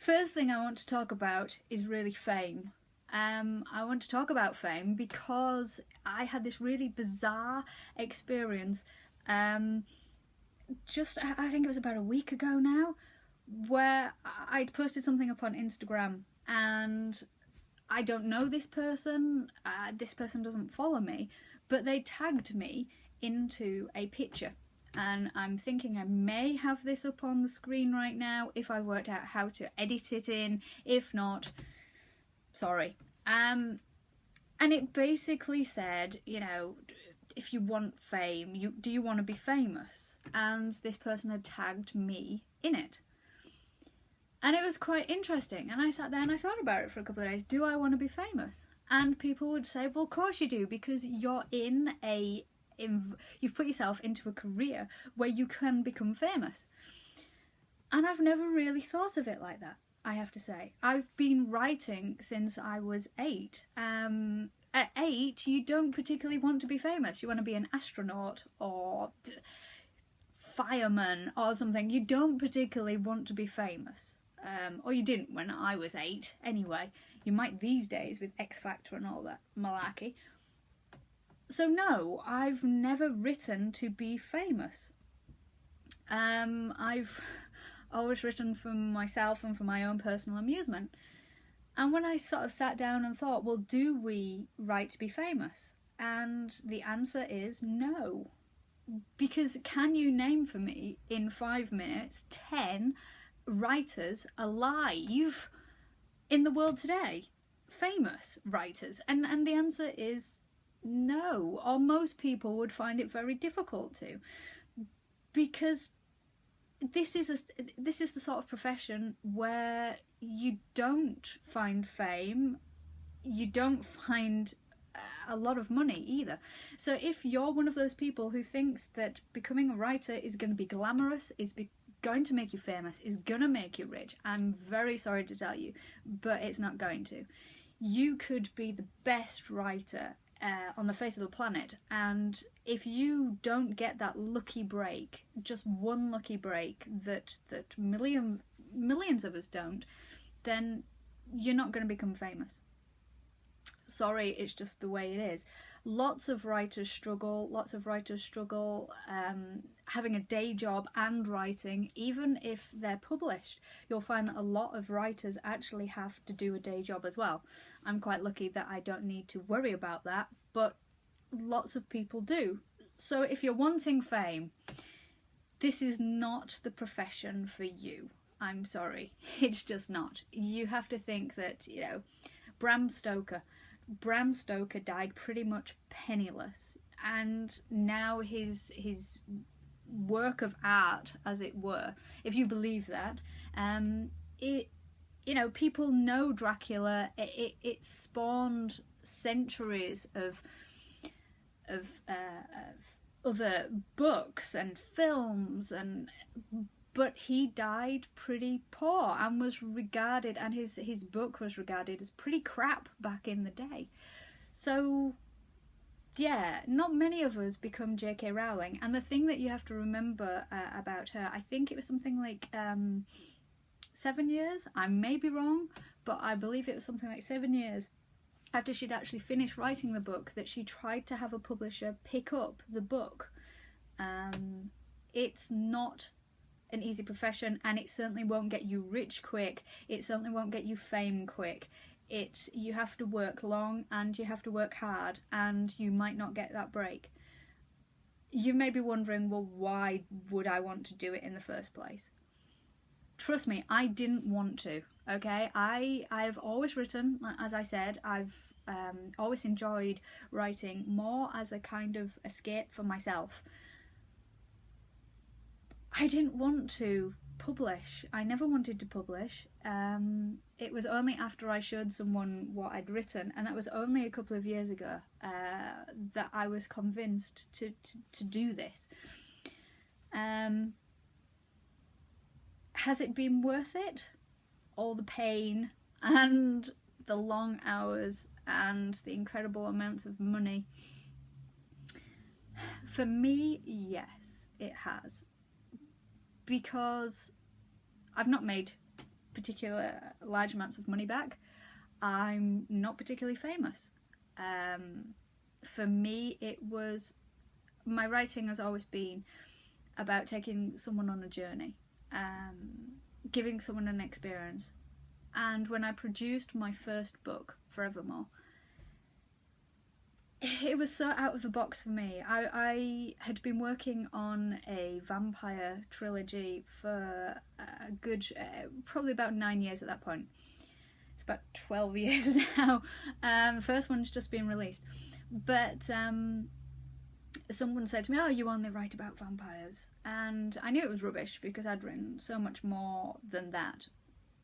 First thing I want to talk about is really fame. I want to talk about fame because I had this really bizarre experience. Um, I think it was about a week ago now, where I'd posted something up on Instagram, and I don't know this person. This person doesn't follow me, but they tagged me into a picture. And I'm thinking I may have this up on the screen right now if I worked out how to edit it in. If not, sorry. And it basically said, if you want fame, do you want to be famous? And this person had tagged me in it. And it was quite interesting. And I sat there and I thought about it for a couple of days. Do I want to be famous? And people would say, well, of course you do, because you've put yourself into a career where you can become famous. And I've never really thought of it like that, I have to say. I've been writing since I was 8. At 8, you don't particularly want to be famous. You want to be an astronaut or fireman or something. You don't particularly want to be famous. Or you didn't when I was 8, anyway. You might these days with X Factor and all that malarkey. So no, I've never written to be famous. I've always written for myself and for my own personal amusement. And when I sort of sat down and thought, well, do we write to be famous? And the answer is no. Because can you name for me in 5 minutes 10 writers alive in the world today? Famous writers? And the answer is no. Or most people would find it very difficult to. Because this is the sort of profession where you don't find fame, you don't find a lot of money either. So if you're one of those people who thinks that becoming a writer is going to be glamorous, going to make you famous, is going to make you rich, I'm very sorry to tell you, but it's not going to. You could be the best writer on the face of the planet, and if you don't get that lucky break, just one lucky break that millions of us don't, then you're not going to become famous. Sorry, it's just the way it is. Lots of writers struggle having a day job and writing. Even if they're published, you'll find that a lot of writers actually have to do a day job as well. I'm quite lucky that I don't need to worry about that, but lots of people do. So if you're wanting fame, this is not the profession for you. I'm sorry, it's just not. You have to think that, Bram Stoker died pretty much penniless, and now his work of art, as it were, if you believe that, people know Dracula. It spawned centuries of other books and films, but he died pretty poor and was regarded, and his book was regarded as pretty crap back in the day. So yeah, not many of us become J.K. Rowling. And the thing that you have to remember about her, I think it was something like 7 years, I may be wrong, but I believe it was something like 7 years after she'd actually finished writing the book that she tried to have a publisher pick up the book. It's not an easy profession, and it certainly won't get you rich quick. It certainly won't get you fame quick. You have to work long, and you have to work hard, and you might not get that break. You may be wondering, well, why would I want to do it in the first place? Trust me, I didn't want to, okay? I've always written, as I said, I've always enjoyed writing more as a kind of escape for myself. I didn't want to publish. I never wanted to publish. It was only after I showed someone what I'd written, and that was only a couple of years ago, that I was convinced to do this. Has it been worth it? All the pain and the long hours and the incredible amounts of money? For me, yes, it has. Because I've not made particular large amounts of money back. I'm not particularly famous. For me, my writing has always been about taking someone on a journey, giving someone an experience. And when I produced my first book, Forevermore, it was so out of the box for me. I had been working on a vampire trilogy for a good, probably about 9 years at that point. It's about 12 years now. First one's just been released. But someone said to me, "Oh, you only write about vampires." And I knew it was rubbish because I'd written so much more than that.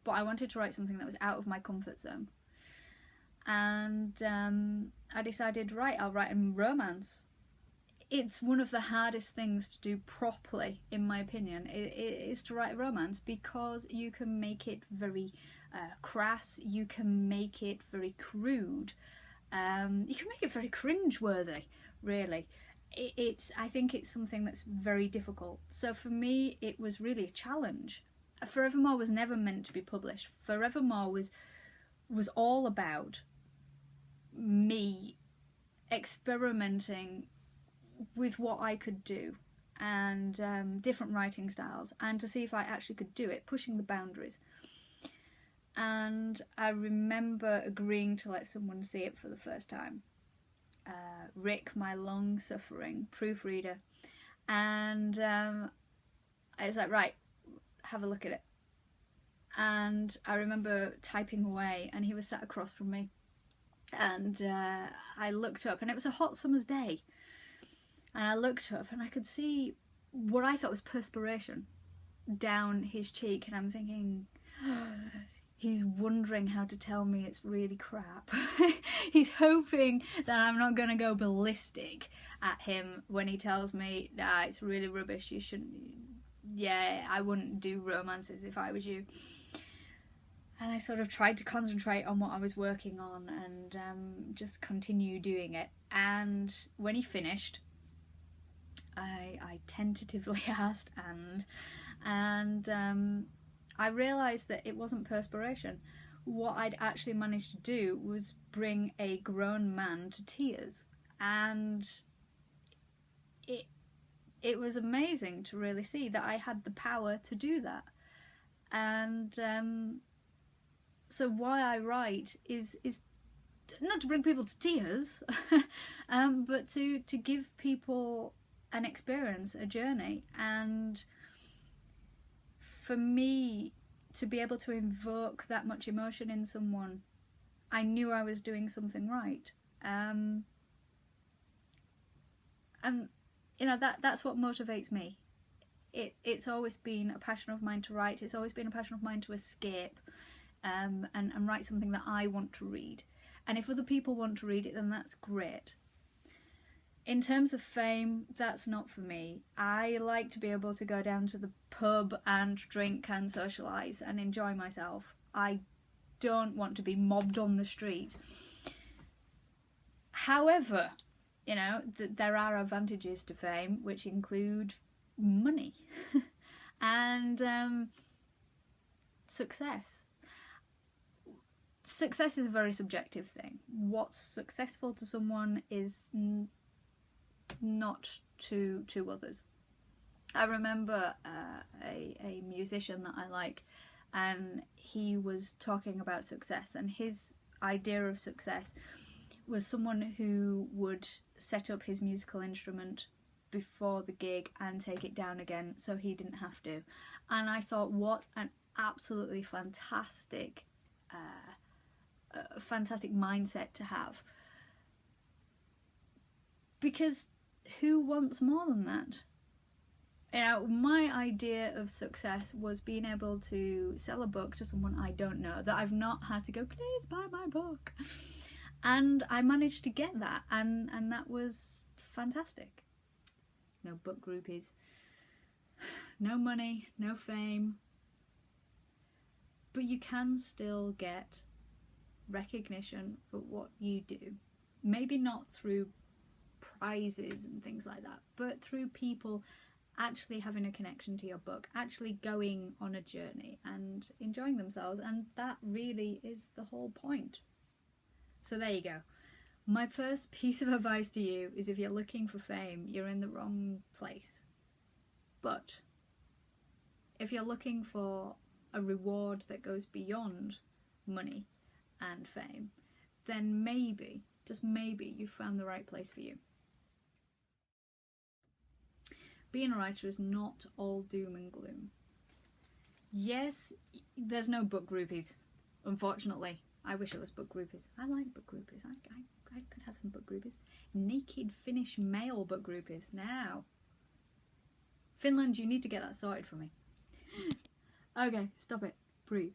But I wanted to write something that was out of my comfort zone. And I decided, right, I'll write a romance. It's one of the hardest things to do properly, in my opinion, it is to write a romance, because you can make it very crass, you can make it very crude, you can make it very cringeworthy, really. I think it's something that's very difficult. So for me, it was really a challenge. Forevermore was never meant to be published. Forevermore was all about me experimenting with what I could do, and different writing styles, and to see if I actually could do it, pushing the boundaries. And I remember agreeing to let someone see it for the first time. Rick, my long-suffering proofreader. And I was like, right, have a look at it. And I remember typing away, and he was sat across from me. And I looked up, and it was a hot summer's day. And I looked up, and I could see what I thought was perspiration down his cheek. And I'm thinking, he's wondering how to tell me it's really crap. He's hoping that I'm not going to go ballistic at him when he tells me, nah, it's really rubbish, you shouldn't, yeah, I wouldn't do romances if I was you. And I sort of tried to concentrate on what I was working on and just continue doing it. And when he finished, I tentatively asked, and I realised that it wasn't perspiration. What I'd actually managed to do was bring a grown man to tears, and it was amazing to really see that I had the power to do that. And so why I write is not to bring people to tears, but to give people an experience, a journey. And for me to be able to invoke that much emotion in someone, I knew I was doing something right. And you know, that's what motivates me. It's always been a passion of mine to write. It's always been a passion of mine to escape and write something that I want to read. And if other people want to read it, then that's great. In terms of fame, that's not for me. I like to be able to go down to the pub and drink and socialise and enjoy myself. I don't want to be mobbed on the street. However, you know, there are advantages to fame, which include money and success. Success is a very subjective thing. What's successful to someone is not to others. I remember a musician that I like, and he was talking about success, and his idea of success was someone who would set up his musical instrument before the gig and take it down again so he didn't have to. And I thought, what an absolutely fantastic fantastic mindset to have, because who wants more than that? You know, my idea of success was being able to sell a book to someone I don't know, that I've not had to go, please buy my book. And I managed to get that, and that was fantastic. No book groupies, no money, no fame, but you can still get recognition for what you do. Maybe not through prizes and things like that, but through people actually having a connection to your book, actually going on a journey and enjoying themselves. And that really is the whole point. So there you go. My first piece of advice to you is, if you're looking for fame, you're in the wrong place. But if you're looking for a reward that goes beyond money and fame, then maybe, just maybe, you've found the right place for you. Being a writer is not all doom and gloom. Yes, there's no book groupies, unfortunately. I wish it was book groupies. I like book groupies. I could have some book groupies. Naked Finnish male book groupies. Now, Finland, you need to get that sorted for me. Okay, stop it. Breathe.